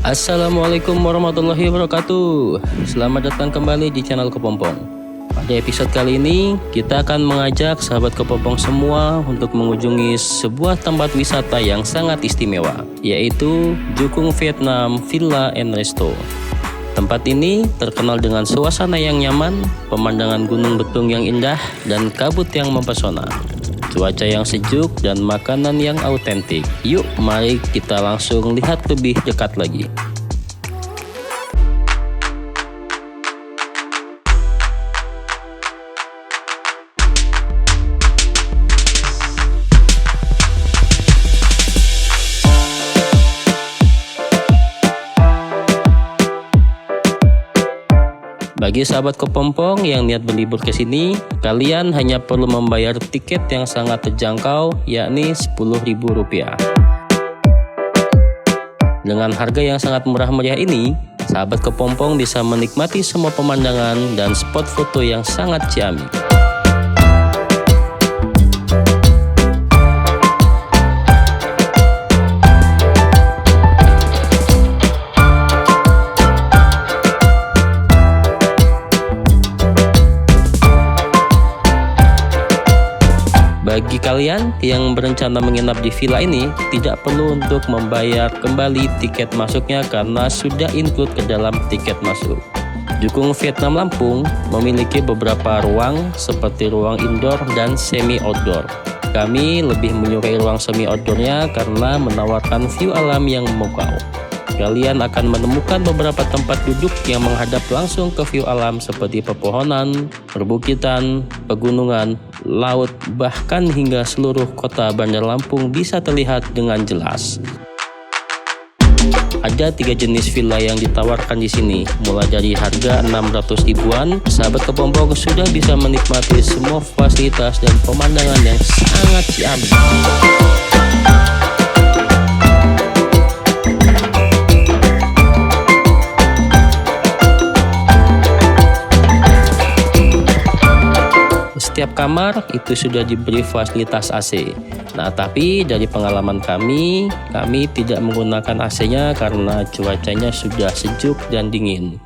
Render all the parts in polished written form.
Assalamualaikum warahmatullahi wabarakatuh. Selamat datang kembali di channel Kepompong. Pada episode kali ini kita akan mengajak sahabat Kepompong semua untuk mengunjungi sebuah tempat wisata yang sangat istimewa, yaitu Jukung Vietnam Villa and Resto. Tempat ini terkenal dengan suasana yang nyaman, pemandangan gunung betung yang indah, dan kabut yang mempesona. Cuaca yang sejuk dan makanan yang autentik. Yuk, mari kita langsung lihat lebih dekat lagi. Bagi sahabat Kepompong yang niat berlibur ke sini, kalian hanya perlu membayar tiket yang sangat terjangkau, yakni Rp10.000. Dengan harga yang sangat murah meriah ini, sahabat Kepompong bisa menikmati semua pemandangan dan spot foto yang sangat ciamik. Bagi kalian yang berencana menginap di villa ini, tidak perlu untuk membayar kembali tiket masuknya karena sudah include ke dalam tiket masuk. Jukung Vietnam Lampung memiliki beberapa ruang seperti ruang indoor dan semi outdoor. Kami lebih menyukai ruang semi outdoornya karena menawarkan view alam yang memukau. Kalian akan menemukan beberapa tempat duduk yang menghadap langsung ke view alam seperti pepohonan, perbukitan, pegunungan, laut, bahkan hingga seluruh kota Bandar Lampung bisa terlihat dengan jelas. Ada 3 jenis villa yang ditawarkan di sini, mulai dari harga 600 ribuan. Sahabat Kepompong sudah bisa menikmati semua fasilitas dan pemandangan yang sangat ciamik. Setiap kamar itu sudah diberi fasilitas AC. Nah, tapi dari pengalaman kami tidak menggunakan AC-nya karena cuacanya sudah sejuk dan dingin.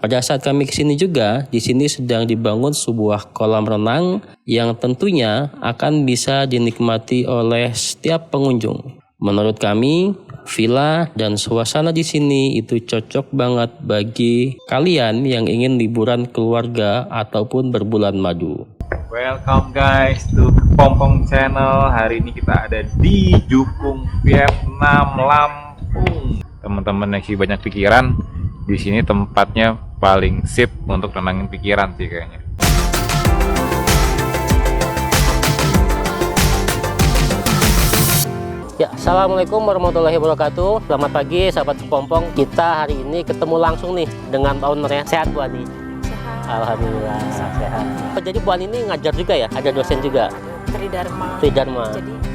Pada saat kami kesini juga, di sini sedang dibangun sebuah kolam renang yang tentunya akan bisa dinikmati oleh setiap pengunjung. Menurut kami, villa dan suasana di sini itu cocok banget bagi kalian yang ingin liburan keluarga ataupun berbulan madu. Welcome guys to Kepompong Channel. Hari ini kita ada di Jukung Vietnam Lampung. Teman-teman yang banyak pikiran, di sini tempatnya paling sip untuk tenangin pikiran sih kayaknya. Ya, assalamualaikum warahmatullahi wabarakatuh. Selamat pagi sahabat Kepompong. Kita hari ini ketemu langsung nih dengan ownernya. Sehat Bu Ani? Alhamdulillah sehat. Jadi Bu Ani ini ngajar juga ya? Ada dosen juga? Tridharma. Jadi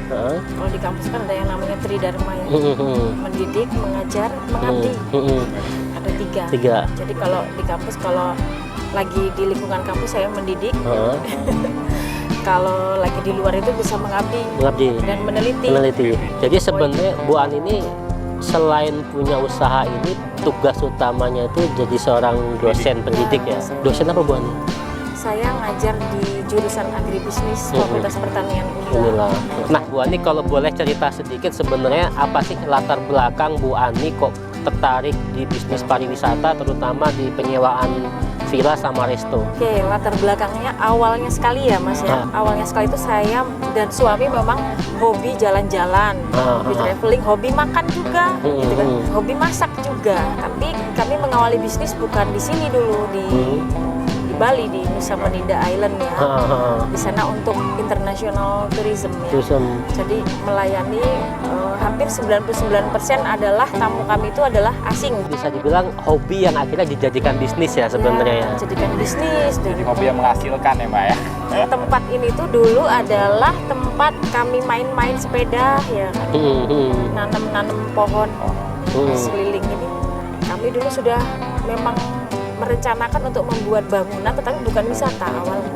kalau di kampus kan ada yang namanya Tridharma ya. Mendidik, mengajar, mengabdi. Ada 3. Jadi kalau di kampus, kalau lagi di lingkungan kampus saya mendidik. Kalau lagi di luar itu bisa mengabdi dan meneliti. Jadi sebenarnya Bu Ani ini selain punya usaha ini, tugas utamanya itu jadi seorang dosen pendidik ya. Dosen apa Bu Ani? Saya ngajar di jurusan agribisnis Fakultas Pertanian Unila. Nah Bu Ani, kalau boleh cerita sedikit sebenarnya apa sih latar belakang Bu Ani kok tertarik di bisnis pariwisata, terutama di penyewaan villa sama resto? Oke, latar belakangnya awalnya sekali ya Mas ya. Awalnya sekali itu saya dan suami memang hobi jalan-jalan, hobi traveling, hobi makan juga, gitu kan. Hobi masak juga. Tapi kami mengawali bisnis bukan di sini dulu, di Bali, di Nusa Penida Island ya. Di sana untuk international tourism ya. Jadi melayani hampir 99% adalah tamu kami itu adalah asing. Bisa dibilang hobi yang akhirnya dijadikan bisnis ya sebenarnya ya. Jadikan bisnis. Jadi hobi yang menghasilkan ya Mbak ya. Tempat ini tuh dulu adalah tempat kami main-main sepeda ya kan. Nanam-nanam pohon sekeliling ini. Kami dulu sudah memang merencanakan untuk membuat bangunan, tetapi bukan wisata awalnya.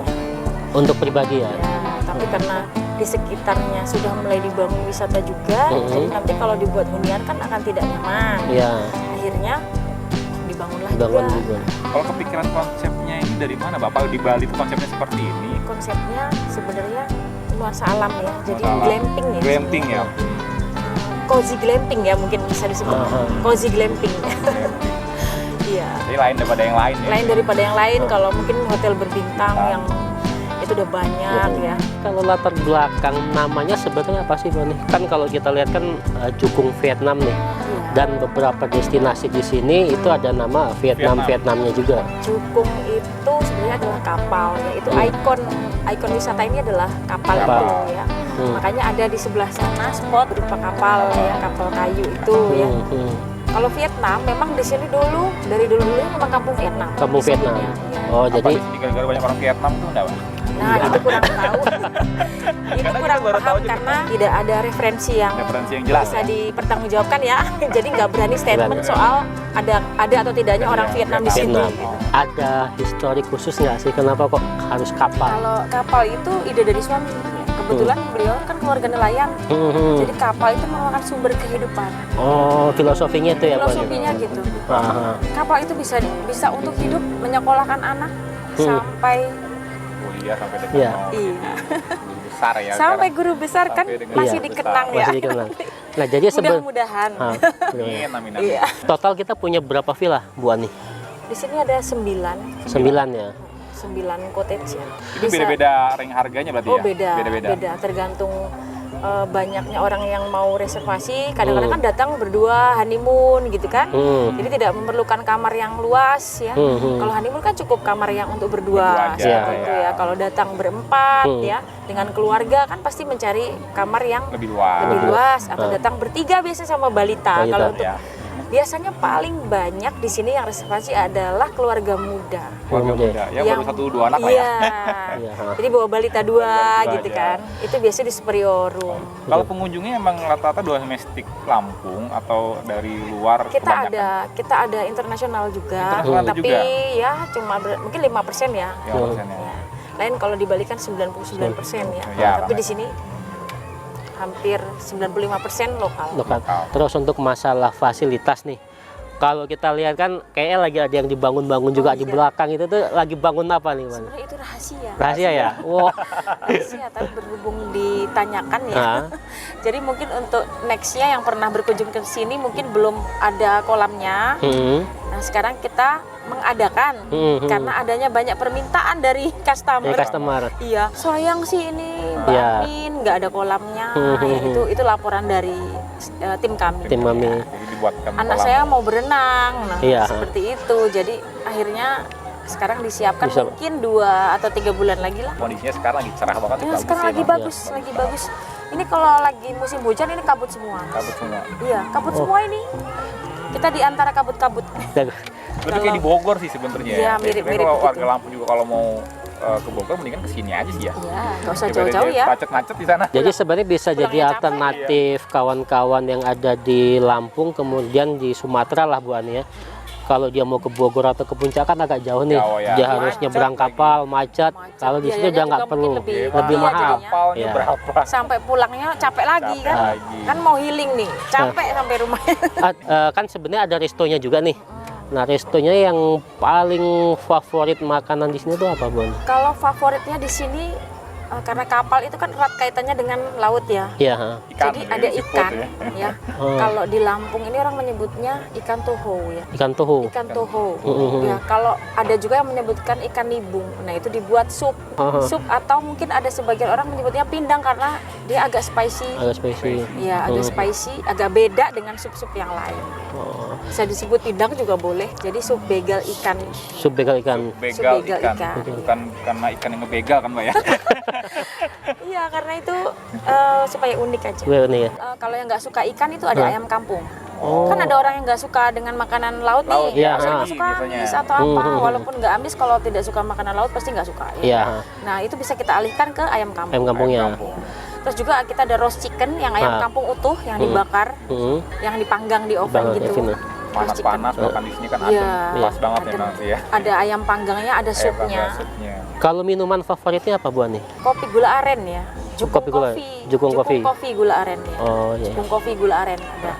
Untuk pribadi ya? Ya, tapi karena di sekitarnya sudah mulai dibangun wisata juga, jadi nanti kalau dibuat hunian kan akan tidak nyaman. Akhirnya dibangunlah juga. Kalau kepikiran konsepnya ini dari mana Bapak? Di Bali itu konsepnya seperti ini? Konsepnya sebenarnya nuansa alam ya, jadi glamping ya. Glamping ya? Cozy glamping ya mungkin bisa disebut. Cozy glamping. Iya. Jadi lain daripada yang lain ya? Lain daripada yang lain, kalau mungkin hotel berbintang yang itu udah banyak ya. Kalau latar belakang namanya sebenarnya apa sih Bani? Kan kalau kita lihat kan Jukung Vietnam nih, dan beberapa destinasi di sini itu ada nama Vietnamnya juga. Jukung itu sebenarnya adalah kapal ya, itu ikon wisata ini adalah kapal. Itu ya. Makanya ada di sebelah sana spot berupa kapal ya, kapal kayu itu ya. Kalau Vietnam memang di sini dari dulu memang kampung Vietnam. Kampung Vietnam. Ya. Oh, jadi gara-gara banyak orang Vietnam tuh enggak, Pak? Nah, itu kurang tahu. Itu kurang paham karena tidak ada referensi yang jelas bisa dipertanggungjawabkan ya. Jadi nggak berani statement soal ada atau tidaknya orang Vietnam di sini. Ada histori khusus nggak sih kenapa kok harus kapal? Kalau kapal itu ide dari suami. Kebetulan beliau kan keluarga nelayan, jadi kapal itu merupakan sumber kehidupan. Oh, filosofinya itu ya Pak? Filosofinya gitu. Kapal itu bisa untuk hidup, menyekolahkan anak sampai kuliah sampai dengan iya. guru besar ya. Sampai guru besar kan masih dikenang ya. Masih dikenang. Nah, jadi mudah-mudahan. Amin. Iya. Total kita punya berapa villa, Bu Ani? Di sini ada 9. 9 ya. 9 cottage ya. Itu beda-beda ring harganya berarti ya? Beda. Tergantung banyaknya orang yang mau reservasi. Kadang-kadang kan datang berdua honeymoon gitu kan. Jadi tidak memerlukan kamar yang luas ya. Kalau honeymoon kan cukup kamar yang untuk berdua seperti itu ya. Kalau datang berempat ya dengan keluarga kan pasti mencari kamar yang lebih luas atau datang bertiga biasanya sama balita. Kalau untuk biasanya paling banyak di sini yang reservasi adalah keluarga muda. Keluarga muda, yang baru 1-2 anak ya. Jadi bawa balita 2 gitu kan. Itu biasanya di superior room. Kalau pengunjungnya emang rata-rata domestik Lampung atau dari luar? Kita ada internasional juga, tapi ya cuma mungkin 5% ya. Lain kalau dibalikan 99% ya. Tapi di sini hampir 95% lokal. Terus untuk masalah fasilitas nih, kalau kita lihat kan kayaknya lagi ada yang dibangun-bangun juga di belakang itu tuh lagi bangun apa nih, Man? Sebenarnya itu rahasia. Rahasia ya? Wow. Rahasia, tapi berhubung ditanyakan ya. Jadi mungkin untuk nextnya yang pernah berkunjung ke sini mungkin belum ada kolamnya. Nah sekarang kita mengadakan karena adanya banyak permintaan dari customer. Iya, sayang sih ini Mbak Min nggak ada kolamnya. Itu laporan dari tim kami. Anak saya mau berenang, seperti itu. Jadi akhirnya sekarang disiapkan mungkin 2 atau 3 bulan lagi lah. Kondisinya sekarang lagi cerah banget. Sekarang lagi bagus. Ini kalau lagi musim hujan ini kabut semua. Iya, kabut semua ini. Kita di antara kabut-kabut. Berarti kayak di Bogor sih sebenarnya. Iya, mirip-mirip kalau warga Lampung juga kalau mau ke Bogor mendingan kesini aja sih ya. Iya, nggak usah jauh-jauh ya. Macet-macet di sana. Jadi sebenarnya bisa jadi alternatif kawan-kawan yang ada di Lampung kemudian di Sumatera lah Bu Ani ya. Kalau dia mau ke Bogor atau ke Puncak kan agak jauh nih, dia harus nyebrang kapal, macet. Kalau di sini udah nggak perlu, lebih mahal. Sampai pulangnya capek lagi kan? Kan mau healing nih, capek sampai rumah. Kan sebenarnya ada restonya juga nih. Nah, restonya yang paling favorit makanan di sini tuh apa, Bun? Kalau favoritnya di sini karena kapal itu kan erat kaitannya dengan laut ya. Iya. Jadi ada ikan ya. Kalau di Lampung ini orang menyebutnya ikan toho ya. Ikan toho. Ya, kalau ada juga yang menyebutkan ikan nibung. Nah, itu dibuat sup. Sup atau mungkin ada sebagian orang menyebutnya pindang karena dia agak spicy. Iya, agak spicy, agak beda dengan sup-sup yang lain. Bisa disebut pindang juga boleh. Jadi sup begal ikan. Sup begal ikan. Bukan karena ikan yang ngebegal kan, Mbak ya? Iya, karena itu supaya unik aja. Unik ya? Kalau yang nggak suka ikan itu ada ayam kampung. Kan ada orang yang nggak suka dengan makanan laut nih. Saya nggak suka amis atau apa. Walaupun nggak amis, kalau tidak suka makanan laut pasti nggak suka. Ya. Nah, itu bisa kita alihkan ke ayam kampung. Ayam kampungnya. Terus juga kita ada roast chicken yang ayam kampung utuh yang dibakar, yang dipanggang di oven gitu. Panas-panas makan di sini kan adem, pas banget ya nanti ya. Ada ayam panggangnya, ada supnya. Kalau minuman favoritnya apa Bu Ani? Kopi gula aren ya. Jukung Kopi gula. Coffee. Jukung Coffee. Coffee gula aren ya. Oh iya. Jukung Coffee gula aren ada.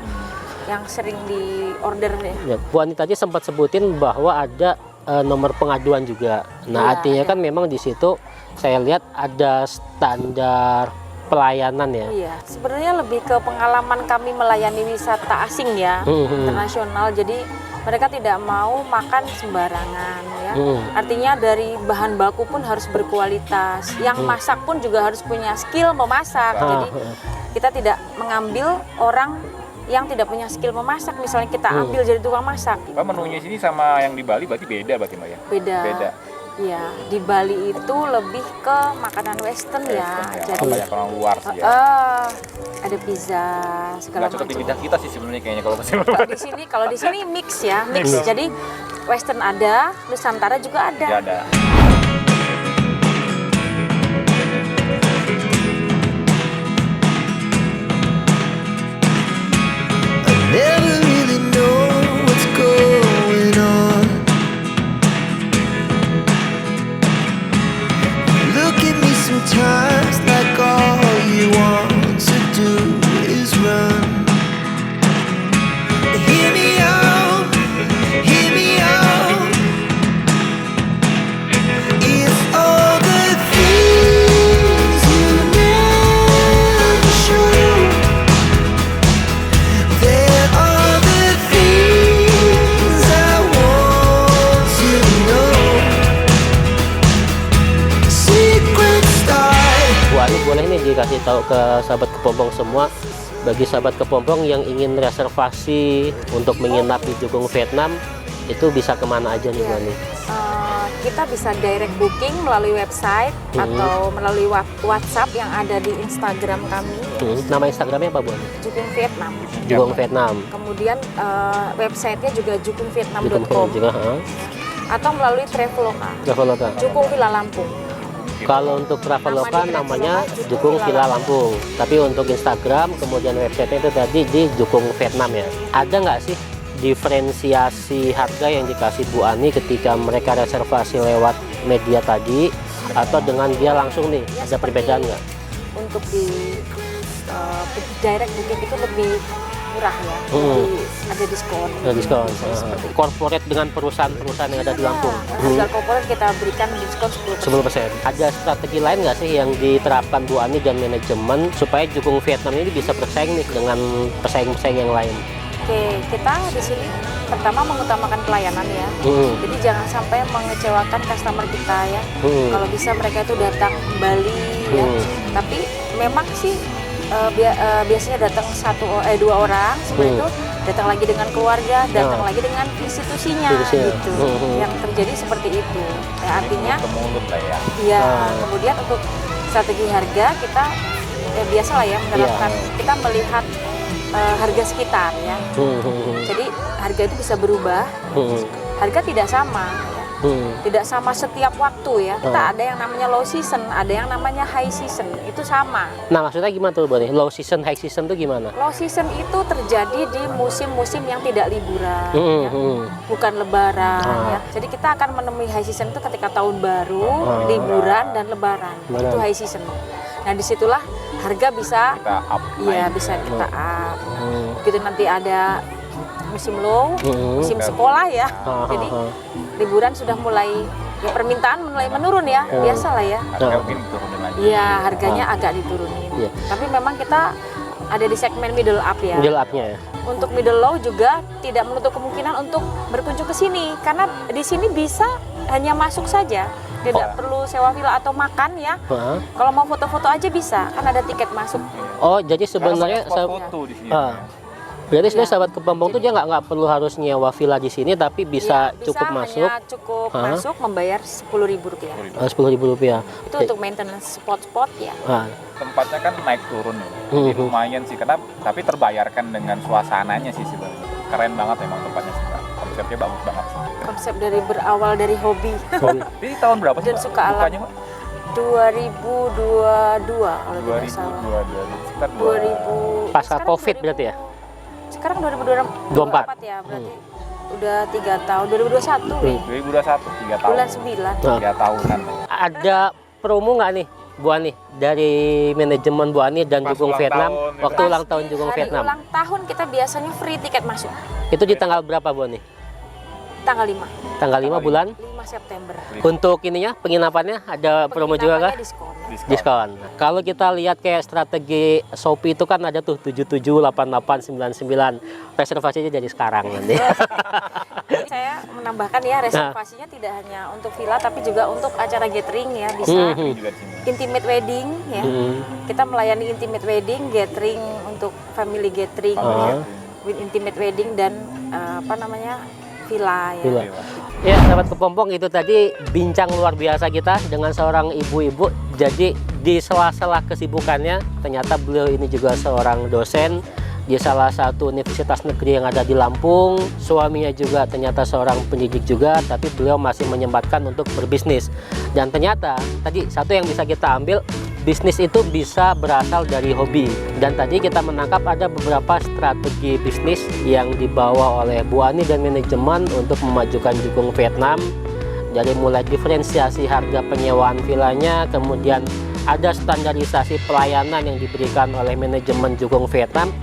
Yang sering di order ya. Ya, Bu Ani tadi sempat sebutin bahwa ada nomor pengaduan juga. Nah, Iya, artinya ada. kan memang di situ saya lihat ada standar pelayanan ya. Iya, sebenarnya lebih ke pengalaman kami melayani wisata asing ya, internasional. Jadi mereka tidak mau makan sembarangan ya. Artinya dari bahan baku pun harus berkualitas. Yang masak pun juga harus punya skill memasak. Jadi kita tidak mengambil orang yang tidak punya skill memasak, misalnya kita ambil jadi tukang masak. Mbak, menunya sini sama yang di Bali berarti beda berarti Mbak ya? Beda. Beda. Iya, di Bali itu lebih ke makanan western ya. Jadi Jadi banyak orang luar sih ya. ada pizza segala Nggak cocok di macam. lidah kita sih sebenarnya kayaknya kalau kesini. Kalau di sini mix ya, mix. Jadi western ada, Nusantara juga ada. Ya ada. Never really know what's going on. Look at me sometimes like all you want to do is run. Hear me out, hear me out. If all the things you never show, there are the things I want to know. Secret style. Bu Ani boleh nih dikasih tahu ke sahabat kepompong semua, bagi sahabat kepompong yang ingin reservasi untuk menginap di Jukung Vietnam, itu bisa kemana aja nih Bu Ani? Kita bisa direct booking melalui website atau melalui WhatsApp yang ada di Instagram kami, Nama Instagramnya apa Bu Ani? Jukung Vietnam. Jukung Vietnam. Kemudian websitenya juga Jukung jukungvietnam.com juga, atau melalui Traveloka, Traveloka. Jukung Villa Lampung. Kalau untuk Traveloka Nama di namanya Traveloka Jukung Jukung Villa Villa Lampung. Tapi untuk Instagram kemudian website itu tadi di Jukung Vietnam ya. Ada nggak sih diferensiasi harga yang dikasih Bu Ani ketika mereka reservasi lewat media tadi atau dengan dia langsung nih? Ya, Ada seperti perbedaan nggak? Untuk di direct booking itu lebih murah ya, lebih ada diskon. Ada diskon. Seperti itu. Corporate dengan perusahaan-perusahaan yang ada di Lampung. Harga corporate kita berikan diskon 10%. 10%. Ada strategi lain nggak sih yang diterapkan Bu Ani dan manajemen supaya Jukung Vietnam ini bisa bersaing nih dengan pesaing-pesaing yang lain? Oke, kita di sini pertama mengutamakan pelayanan ya. Jadi jangan sampai mengecewakan customer kita ya. Kalau bisa mereka itu datang kembali ya. Tapi memang sih biasanya datang dua orang, seperti itu datang lagi dengan keluarga, datang lagi dengan institusinya gitu. Yang terjadi seperti itu. Ya, artinya Mulut lah ya. ya kemudian untuk strategi harga kita biasa lah ya menerapkan, kita melihat harga sekitar ya. Jadi harga itu bisa berubah. Harga tidak sama ya. Tidak sama setiap waktu ya. Kita ada yang namanya low season, ada yang namanya high season. Itu sama. Nah, maksudnya gimana tuh Bu Ani? Low season, high season itu gimana? Low season itu terjadi di musim-musim yang tidak liburan ya. Bukan lebaran ya. Jadi kita akan menemui high season itu ketika tahun baru, liburan dan lebaran. Itu high season. Nah, disitulah harga bisa Kita up. iya bisa kita up. Gitu nanti ada musim low, musim sekolah ya. Jadi liburan sudah mulai ya, permintaan mulai menurun ya, biasalah ya. Harga mungkin turunin lagi. Iya, harganya agak diturunin. Iya. Tapi memang kita ada di segmen middle up ya. Middle up-nya ya. Untuk middle low juga tidak menutup kemungkinan untuk berkunjung ke sini karena di sini bisa hanya masuk saja. Tidak perlu sewa villa atau makan ya. Kalau mau foto-foto aja bisa, kan ada tiket masuk. Oh, jadi sebenarnya spot foto di sini. berarti sebenarnya sahabat kepompong tuh dia nggak perlu harus nyewa villa di sini, tapi bisa Ya, cukup masuk. hanya cukup masuk membayar Rp10.000. Rp10.000. Itu untuk maintenance spot-spot ya. Tempatnya kan naik turun ya. Jadi lumayan sih karena tapi terbayarkan dengan suasananya sih sebenarnya. Keren banget emang tempatnya sih, Kak. Konsepnya bagus banget sih. Konsep dari berawal dari hobi. Ini tahun berapa sih, Dan Mbak? suka alam. Bukanya, Mbak? 2022 kalau tidak salah. 2022. Sekitar 2000 Pasca sekarang Covid 2000 berarti ya? Sekarang 2024 ya, berarti udah 3 tahun. 2021 nih. 2021 3 tahun. Bulan 9. 3 tahunan. Ada promo nggak nih Bu Ani, dari manajemen Bu Ani dan Pas Jukung ulang Vietnam, tahun, ya. waktu ulang tahun Jukung Hari Vietnam. ulang tahun kita biasanya free tiket masuk. Itu di tanggal berapa Bu Ani? Tanggal 5 Tanggal 5 bulan. 5 September. Untuk ininya penginapannya ada promo juga kah? Penginapannya diskon. Diskon. Kalau kita lihat kayak strategi Shopee itu kan ada tuh 77, 88, 99. Reservasinya dari sekarang nanti. Jadi saya menambahkan ya, reservasinya tidak hanya untuk villa tapi juga untuk acara gathering ya, bisa Juga di sini. intimate wedding ya. Kita melayani intimate wedding, gathering untuk family gathering ya. With intimate wedding dan villa ya. Villa. Ya, sahabat kepompong, itu tadi bincang luar biasa kita dengan seorang ibu-ibu. Jadi di sela-sela kesibukannya, ternyata beliau ini juga seorang dosen di salah satu universitas negeri yang ada di Lampung. Suaminya juga ternyata seorang pendidik juga, tapi beliau masih menyempatkan untuk berbisnis. Dan ternyata tadi satu yang bisa kita ambil, bisnis itu bisa berasal dari hobi. Dan tadi kita menangkap ada beberapa strategi bisnis yang dibawa oleh Bu Ani dan manajemen untuk memajukan Jukung Vietnam. Dari mulai diferensiasi harga penyewaan villanya, kemudian ada standarisasi pelayanan yang diberikan oleh manajemen Jukung Vietnam.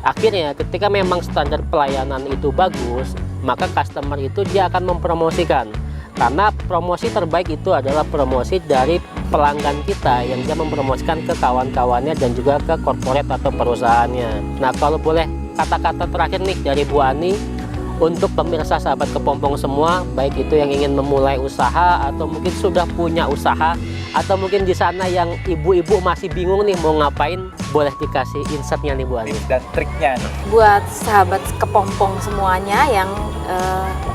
Akhirnya ketika memang standar pelayanan itu bagus, maka customer itu dia akan mempromosikan. Karena promosi terbaik itu adalah promosi dari pelanggan kita yang dia mempromosikan ke kawan-kawannya dan juga ke korporat atau perusahaannya. Nah, kalau boleh kata-kata terakhir nih dari Bu Ani untuk pemirsa sahabat kepompong semua, baik itu yang ingin memulai usaha atau mungkin sudah punya usaha, atau mungkin di sana yang ibu-ibu masih bingung nih mau ngapain, boleh dikasih insight-nya nih Bu Ani. Dan triknya nih. Buat sahabat kepompong semuanya yang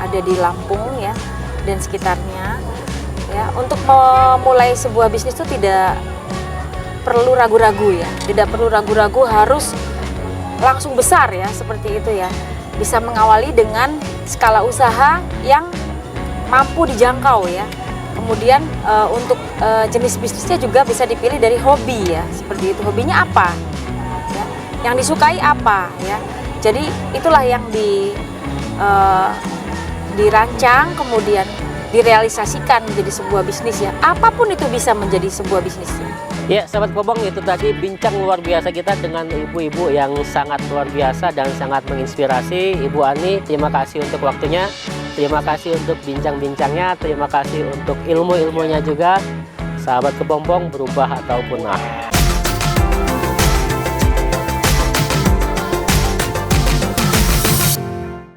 ada di Lampung ya dan sekitarnya ya, untuk memulai sebuah bisnis itu tidak perlu ragu-ragu ya, tidak perlu ragu-ragu, harus langsung besar ya, seperti itu ya. Bisa mengawali dengan skala usaha yang mampu dijangkau ya. Kemudian untuk jenis bisnisnya juga bisa dipilih dari hobi ya, seperti itu. Hobinya apa ya, yang disukai apa ya. Jadi itulah yang dirancang kemudian direalisasikan menjadi sebuah bisnis ya. Apapun itu bisa menjadi sebuah bisnis. Ya, sahabat kepompong, itu tadi bincang luar biasa kita dengan ibu-ibu yang sangat luar biasa dan sangat menginspirasi. Ibu Ani, terima kasih untuk waktunya, terima kasih untuk bincang-bincangnya, terima kasih untuk ilmu-ilmunya juga. Sahabat kepompong, berubah atau punah.